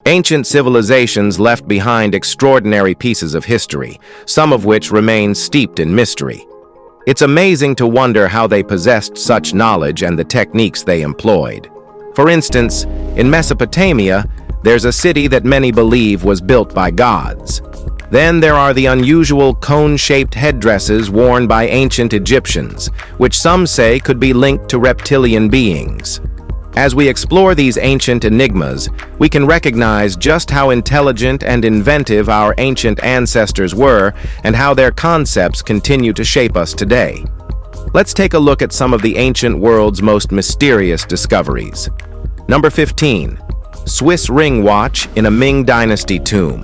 Ancient civilizations left behind extraordinary pieces of history, some of which remain steeped in mystery. It's amazing to wonder how they possessed such knowledge and the techniques they employed. For instance, in Mesopotamia, there's a city that many believe was built by gods. Then there are the unusual cone-shaped headdresses worn by ancient Egyptians, which some say could be linked to reptilian beings. As we explore these ancient enigmas, we can recognize just how intelligent and inventive our ancient ancestors were and how their concepts continue to shape us today. Let's take a look at some of the ancient world's most mysterious discoveries. Number 15. Swiss ring watch in a Ming Dynasty tomb.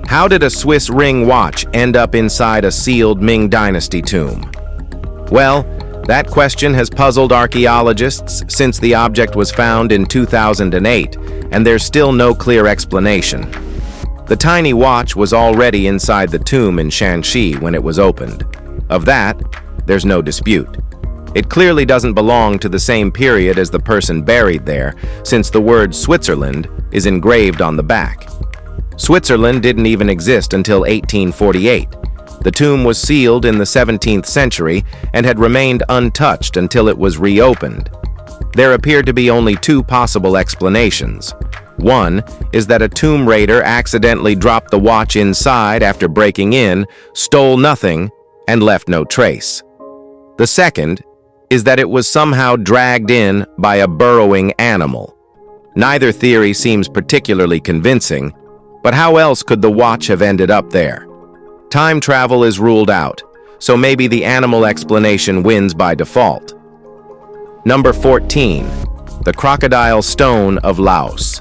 How did a Swiss ring watch end up inside a sealed Ming Dynasty tomb? Well, that question has puzzled archaeologists since the object was found in 2008, and there's still no clear explanation. The tiny watch was already inside the tomb in Shanxi when it was opened. Of that, there's no dispute. It clearly doesn't belong to the same period as the person buried there, since the word Switzerland is engraved on the back. Switzerland didn't even exist until 1848. The tomb was sealed in the 17th century and had remained untouched until it was reopened. There appeared to be only two possible explanations. One is that a tomb raider accidentally dropped the watch inside after breaking in, stole nothing, and left no trace. The second is that it was somehow dragged in by a burrowing animal. Neither theory seems particularly convincing, but how else could the watch have ended up there? Time travel is ruled out, so maybe the animal explanation wins by default. Number 14. The Crocodile Stone of Laos.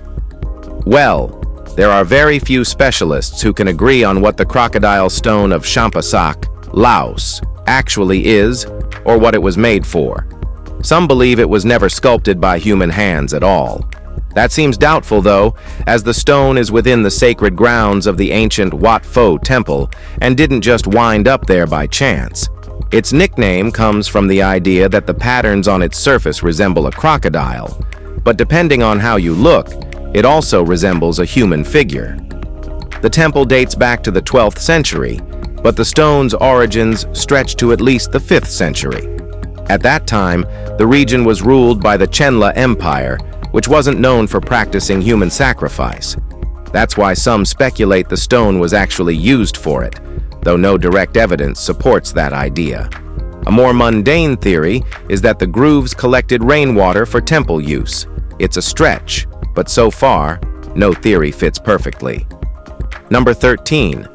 Well, there are very few specialists who can agree on what the Crocodile Stone of Champasak, Laos, actually is, or what it was made for. Some believe it was never sculpted by human hands at all. That seems doubtful, though, as the stone is within the sacred grounds of the ancient Wat Pho temple and didn't just wind up there by chance. Its nickname comes from the idea that the patterns on its surface resemble a crocodile, but depending on how you look, it also resembles a human figure. The temple dates back to the 12th century, but the stone's origins stretch to at least the 5th century. At that time, the region was ruled by the Chenla Empire, which wasn't known for practicing human sacrifice. That's why some speculate the stone was actually used for it, though no direct evidence supports that idea. A more mundane theory is that the grooves collected rainwater for temple use. It's a stretch, but so far, no theory fits perfectly. Number 13.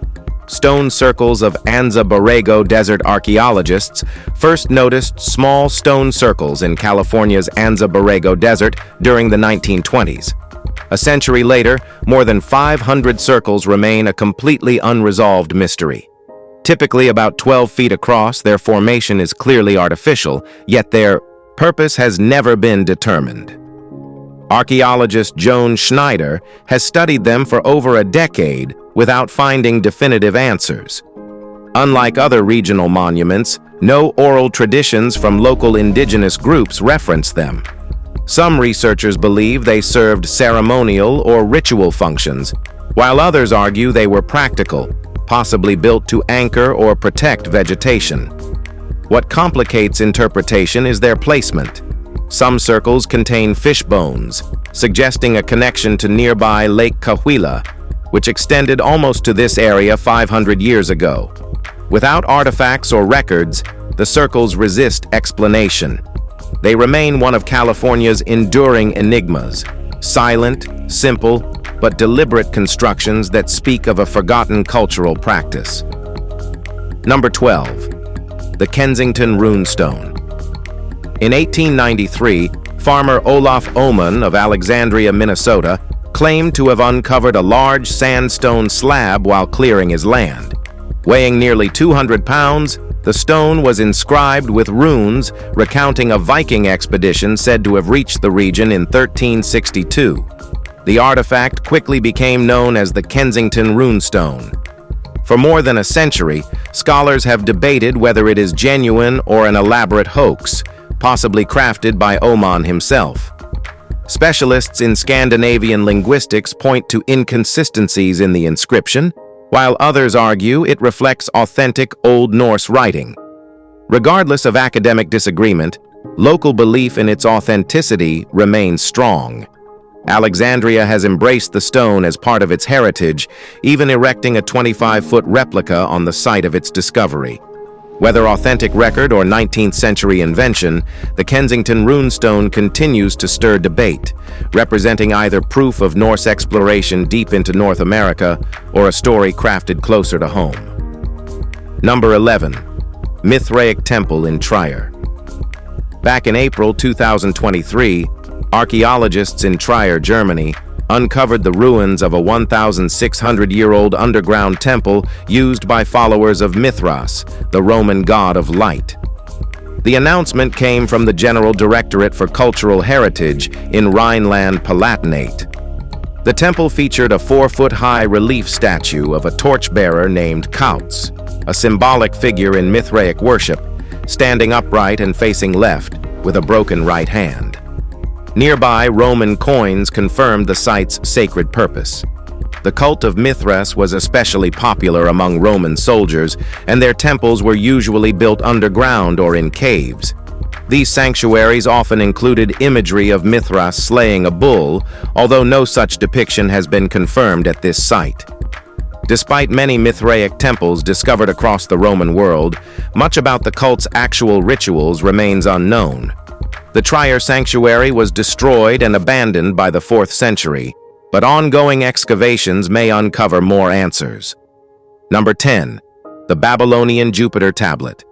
Stone circles of Anza Barago desert archaeologists first noticed small stone circles in California's Anza Barago desert during the 1920s. A century later, more than 500 circles remain a completely unresolved mystery. Typically about 12 feet across, their formation is clearly artificial, yet their purpose has never been determined. Archaeologist Joan Schneider has studied them for over a decade without finding definitive answers. Unlike other regional monuments, no oral traditions from local indigenous groups reference them. Some researchers believe they served ceremonial or ritual functions, while others argue they were practical, possibly built to anchor or protect vegetation. What complicates interpretation is their placement. Some circles contain fish bones, suggesting a connection to nearby Lake Cahuilla, which extended almost to this area 500 years ago. Without artifacts or records, the circles resist explanation. They remain one of California's enduring enigmas, silent, simple, but deliberate constructions that speak of a forgotten cultural practice. Number 12. The Kensington Runestone. In 1893, farmer Olaf Oman of Alexandria, Minnesota, claimed to have uncovered a large sandstone slab while clearing his land. Weighing nearly 200 pounds, the stone was inscribed with runes recounting a Viking expedition said to have reached the region in 1362. The artifact quickly became known as the Kensington Runestone. For more than a century, scholars have debated whether it is genuine or an elaborate hoax, possibly crafted by Oman himself. Specialists in Scandinavian linguistics point to inconsistencies in the inscription, while others argue it reflects authentic Old Norse writing. Regardless of academic disagreement, local belief in its authenticity remains strong. Alexandria has embraced the stone as part of its heritage, even erecting a 25-foot replica on the site of its discovery. Whether authentic record or 19th century invention, the Kensington Runstone continues to stir debate, representing either proof of Norse exploration deep into North America or a story crafted closer to home. Number 11. Mithraic Temple in Trier. Back in April 2023, archaeologists in Trier, Germany, uncovered the ruins of a 1,600-year-old underground temple used by followers of Mithras, the Roman god of light. The announcement came from the General Directorate for Cultural Heritage in Rhineland-Palatinate. The temple featured a 4-foot-high relief statue of a torchbearer named Kauts, a symbolic figure in Mithraic worship, standing upright and facing left with a broken right hand. Nearby Roman coins confirmed the site's sacred purpose. The cult of Mithras was especially popular among Roman soldiers, and their temples were usually built underground or in caves. These sanctuaries often included imagery of Mithras slaying a bull, although no such depiction has been confirmed at this site. Despite many Mithraic temples discovered across the Roman world, much about the cult's actual rituals remains unknown. The Trier sanctuary was destroyed and abandoned by the 4th century, but ongoing excavations may uncover more answers. Number 10. The Babylonian Jupiter Tablet.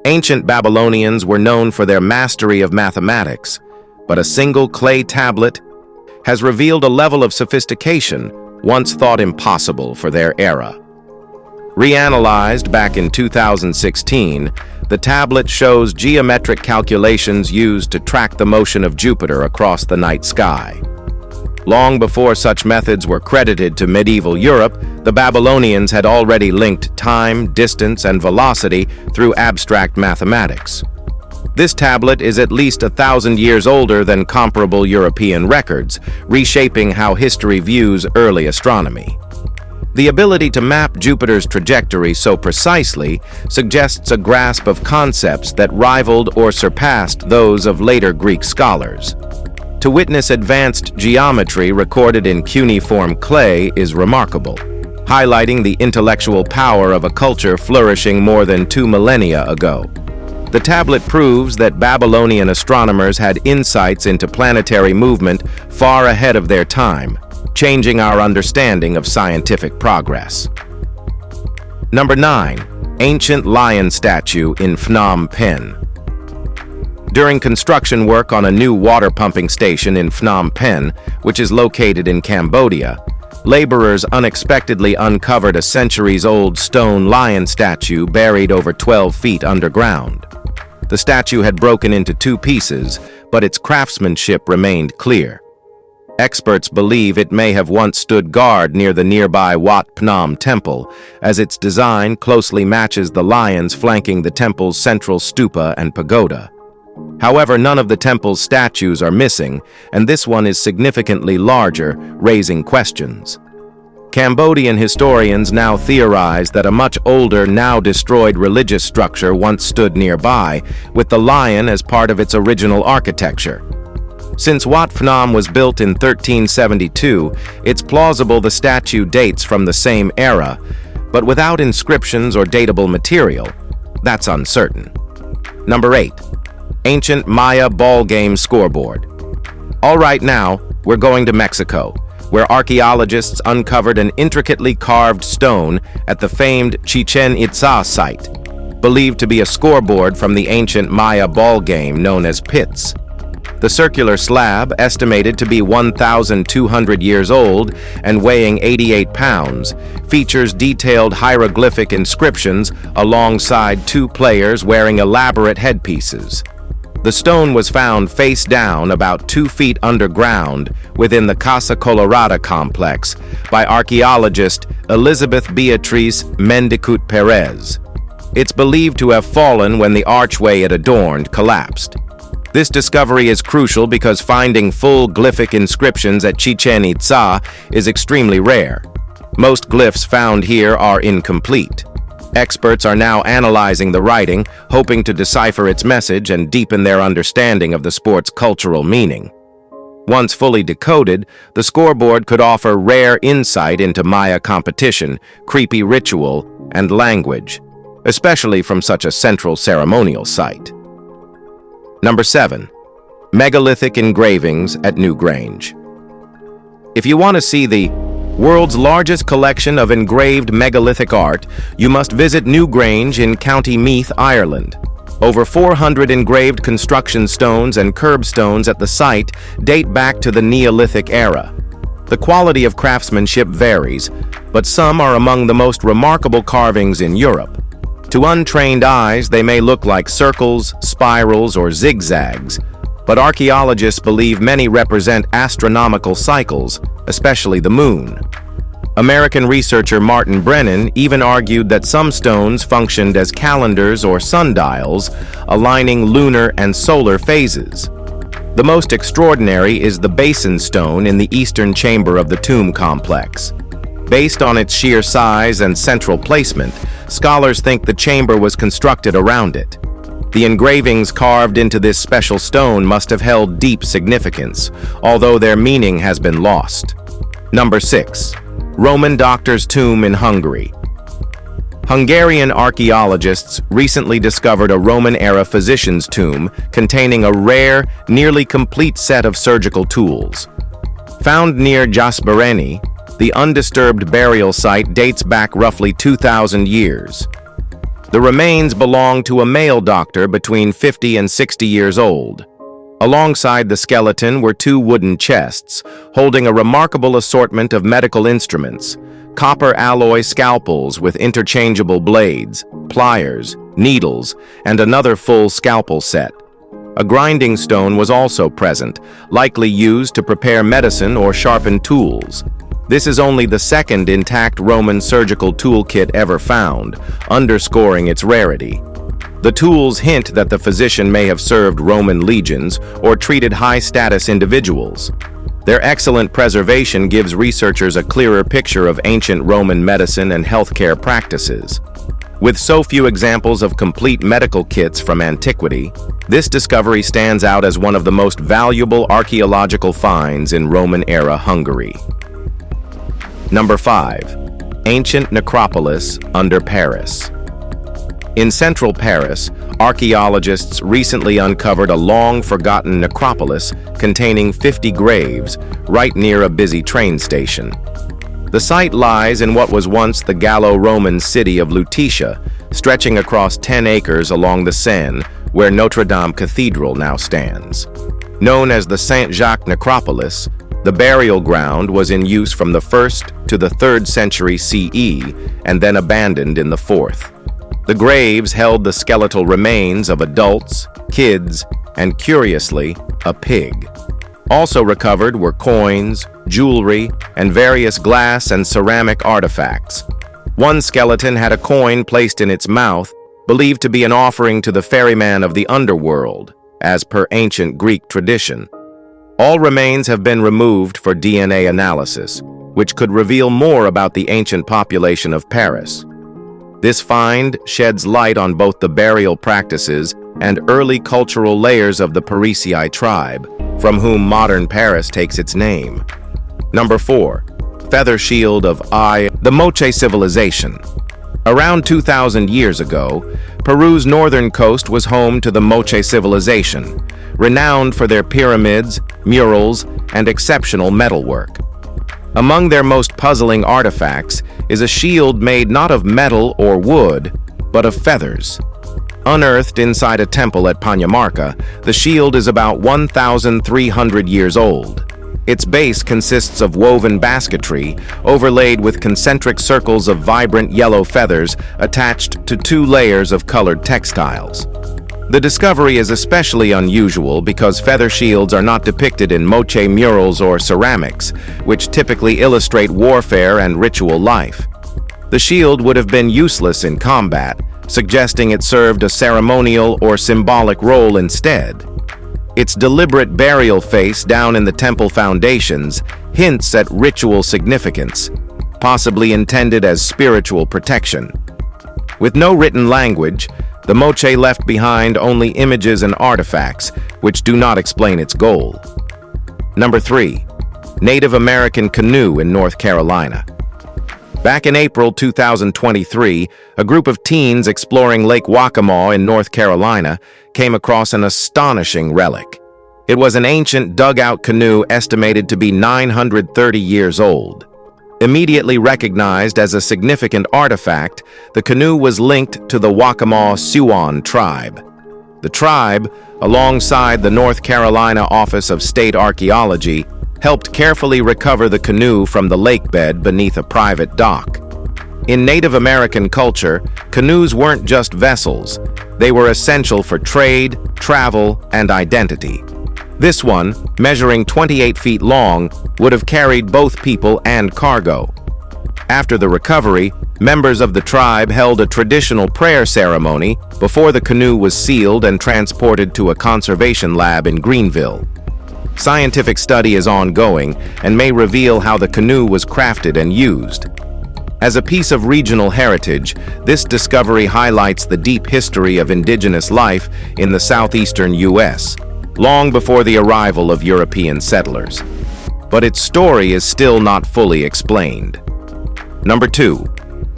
Ancient Babylonians were known for their mastery of mathematics, but a single clay tablet has revealed a level of sophistication once thought impossible for their era. Reanalyzed back in 2016, the tablet shows geometric calculations used to track the motion of Jupiter across the night sky. Long before such methods were credited to medieval Europe, the Babylonians had already linked time, distance, and velocity through abstract mathematics. This tablet is at least 1,000 years older than comparable European records, reshaping how history views early astronomy. The ability to map Jupiter's trajectory so precisely suggests a grasp of concepts that rivaled or surpassed those of later Greek scholars. To witness advanced geometry recorded in cuneiform clay is remarkable, highlighting the intellectual power of a culture flourishing more than 2 millennia ago. The tablet proves that Babylonian astronomers had insights into planetary movement far ahead of their time, changing our understanding of scientific progress. Number 9. Ancient lion statue in Phnom Penh. During construction work on a new water pumping station in Phnom Penh, which is located in Cambodia, laborers unexpectedly uncovered a centuries-old stone lion statue buried over 12 feet underground. The statue had broken into 2 pieces, but its craftsmanship remained clear. Experts believe it may have once stood guard near the nearby Wat Phnom temple, as its design closely matches the lions flanking the temple's central stupa and pagoda. However, none of the temple's statues are missing, and this one is significantly larger, raising questions. Cambodian historians now theorize that a much older, now destroyed religious structure once stood nearby, with the lion as part of its original architecture. Since Wat Phnom was built in 1372, it's plausible the statue dates from the same era, but without inscriptions or datable material, that's uncertain. Number 8. Ancient Maya ballgame scoreboard. All right, now, we're going to Mexico, where archaeologists uncovered an intricately carved stone at the famed Chichen Itza site, believed to be a scoreboard from the ancient Maya ball game known as pits. The circular slab, estimated to be 1,200 years old and weighing 88 pounds, features detailed hieroglyphic inscriptions alongside 2 players wearing elaborate headpieces. The stone was found face down about 2 feet underground within the Casa Colorada complex by archaeologist Elizabeth Beatriz Mendicut Perez. It's believed to have fallen when the archway it adorned collapsed. This discovery is crucial because finding full glyphic inscriptions at Chichen Itza is extremely rare. Most glyphs found here are incomplete. Experts are now analyzing the writing, hoping to decipher its message and deepen their understanding of the sport's cultural meaning. Once fully decoded, the scoreboard could offer rare insight into Maya competition, creepy ritual, and language, especially from such a central ceremonial site. Number 7. Megalithic engravings at New Graange. If you want to see the world's largest collection of engraved megalithic art, you must visit New Graange in County Meath, Ireland. Over 400 engraved construction stones and curbstones at the site date back to the Neolithic era. The quality of craftsmanship varies, but some are among the most remarkable carvings in Europe. To untrained eyes, they may look like circles, spirals, or zigzags, but archaeologists believe many represent astronomical cycles, especially the moon. American researcher Martin Brennan even argued that some stones functioned as calendars or sundials, aligning lunar and solar phases. The most extraordinary is the basin stone in the eastern chamber of the tomb complex. Based on its sheer size and central placement, scholars think the chamber was constructed around it. The engravings carved into this special stone must have held deep significance, although their meaning has been lost. Number 6. Roman doctor's tomb in Hungary. Hungarian archaeologists recently discovered a Roman-era physician's tomb containing a rare, nearly complete set of surgical tools. Found near Jászberény, the undisturbed burial site dates back roughly 2,000 years. The remains belong to a male doctor between 50 and 60 years old. Alongside the skeleton were 2 wooden chests, holding a remarkable assortment of medical instruments, copper alloy scalpels with interchangeable blades, pliers, needles, and another full scalpel set. A grinding stone was also present, likely used to prepare medicine or sharpen tools. This is only the second intact Roman surgical toolkit ever found, underscoring its rarity. The tools hint that the physician may have served Roman legions or treated high-status individuals. Their excellent preservation gives researchers a clearer picture of ancient Roman medicine and healthcare practices. With so few examples of complete medical kits from antiquity, this discovery stands out as one of the most valuable archaeological finds in Roman-era Hungary. Number 5. Ancient necropolis under Paris. In central Paris, archaeologists recently uncovered a long-forgotten necropolis containing 50 graves right near a busy train station. The site lies in what was once the Gallo-Roman city of Lutetia, stretching across 10 acres along the Seine, where Notre Dame Cathedral now stands. Known as the Saint-Jacques Necropolis, the burial ground was in use from the 1st to the 3rd century CE and then abandoned in the 4th. The graves held the skeletal remains of adults, kids, and curiously, a pig. Also recovered were coins, jewelry, and various glass and ceramic artifacts. One skeleton had a coin placed in its mouth, believed to be an offering to the ferryman of the underworld, as per ancient Greek tradition. All remains have been removed for DNA analysis, which could reveal more about the ancient population of Paris. This find sheds light on both the burial practices and early cultural layers of the Parisii tribe, from whom modern Paris takes its name. Number 4. Feather Shield of the Moche Civilization. Around 2,000 years ago, Peru's northern coast was home to the Moche Civilization, renowned for their pyramids, murals, and exceptional metalwork. Among their most puzzling artifacts is a shield made not of metal or wood, but of feathers. Unearthed inside a temple at Panamarca, the shield is about 1,300 years old. Its base consists of woven basketry, overlaid with concentric circles of vibrant yellow feathers attached to 2 layers of colored textiles. The discovery is especially unusual because feather shields are not depicted in moche murals or ceramics, which typically illustrate warfare and ritual life. The shield would have been useless in combat, suggesting it served a ceremonial or symbolic role instead. Its deliberate burial face down in the temple foundations hints at ritual significance, possibly intended as spiritual protection. With no written language, the moche left behind only images and artifacts, which do not explain its goal. Number 3. Native American canoe in North Carolina. Back in April 2023, a group of teens exploring Lake Waccamaw in North Carolina came across an astonishing relic. It was an ancient dugout canoe estimated to be 930 years old. Immediately recognized as a significant artifact, the canoe was linked to the Waccamaw Siouan tribe. The tribe, alongside the North Carolina Office of State Archaeology, helped carefully recover the canoe from the lakebed beneath a private dock. In Native American culture, canoes weren't just vessels. They were essential for trade, travel, and identity. This one, measuring 28 feet long, would have carried both people and cargo. After the recovery, members of the tribe held a traditional prayer ceremony before the canoe was sealed and transported to a conservation lab in Greenville. Scientific study is ongoing and may reveal how the canoe was crafted and used. As a piece of regional heritage, this discovery highlights the deep history of indigenous life in the southeastern U.S., long before the arrival of European settlers. But its story is still not fully explained. Number 2.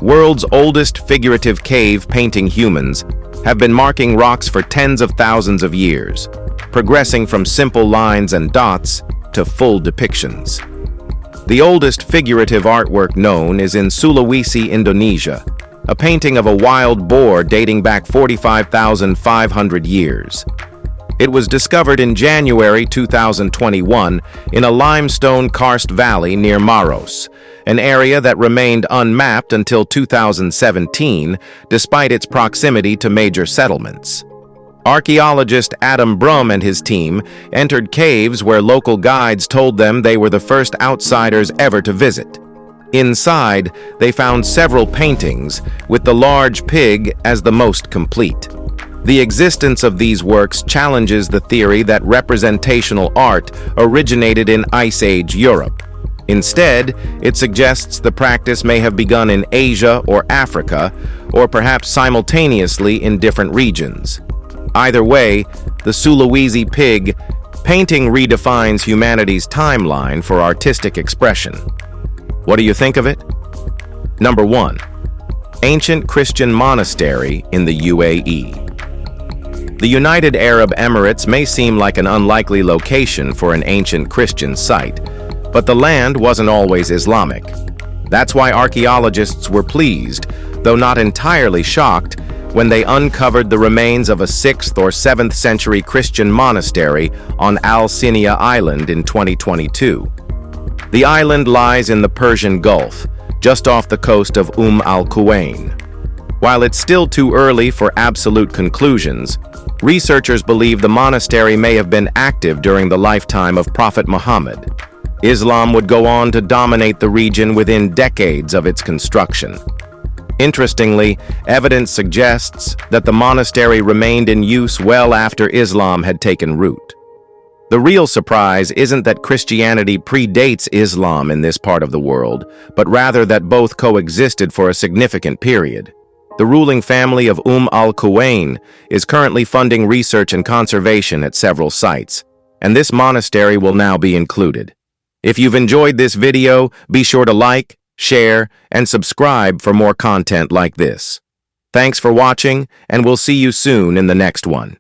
World's oldest figurative cave painting humans have been marking rocks for tens of thousands of years, progressing from simple lines and dots to full depictions. The oldest figurative artwork known is in Sulawesi, Indonesia, a painting of a wild boar dating back 45,500 years. It was discovered in January 2021 in a limestone karst valley near Maros, an area that remained unmapped until 2017 despite its proximity to major settlements. Archaeologist Adam Brum and his team entered caves where local guides told them they were the first outsiders ever to visit. Inside, they found several paintings, with the large pig as the most complete. The existence of these works challenges the theory that representational art originated in Ice Age Europe. Instead, it suggests the practice may have begun in Asia or Africa, or perhaps simultaneously in different regions. Either way, the Sulawesi pig painting redefines humanity's timeline for artistic expression. What do you think of it? Number 1. Ancient Christian monastery in the UAE. The United Arab Emirates may seem like an unlikely location for an ancient Christian site, but the land wasn't always Islamic. That's why archaeologists were pleased, though not entirely shocked, when they uncovered the remains of a 6th or 7th century Christian monastery on Al Sinia Island in 2022. The island lies in the Persian Gulf, just off the coast of al-Quwain. While it's still too early for absolute conclusions, researchers believe the monastery may have been active during the lifetime of Prophet Muhammad. Islam would go on to dominate the region within decades of its construction. Interestingly, evidence suggests that the monastery remained in use well after Islam had taken root. The real surprise isn't that Christianity predates Islam in this part of the world, but rather that both coexisted for a significant period. The ruling family of al-Quwain is currently funding research and conservation at several sites, and this monastery will now be included. If you've enjoyed this video, be sure to like, share, and subscribe for more content like this. Thanks for watching, and we'll see you soon in the next one.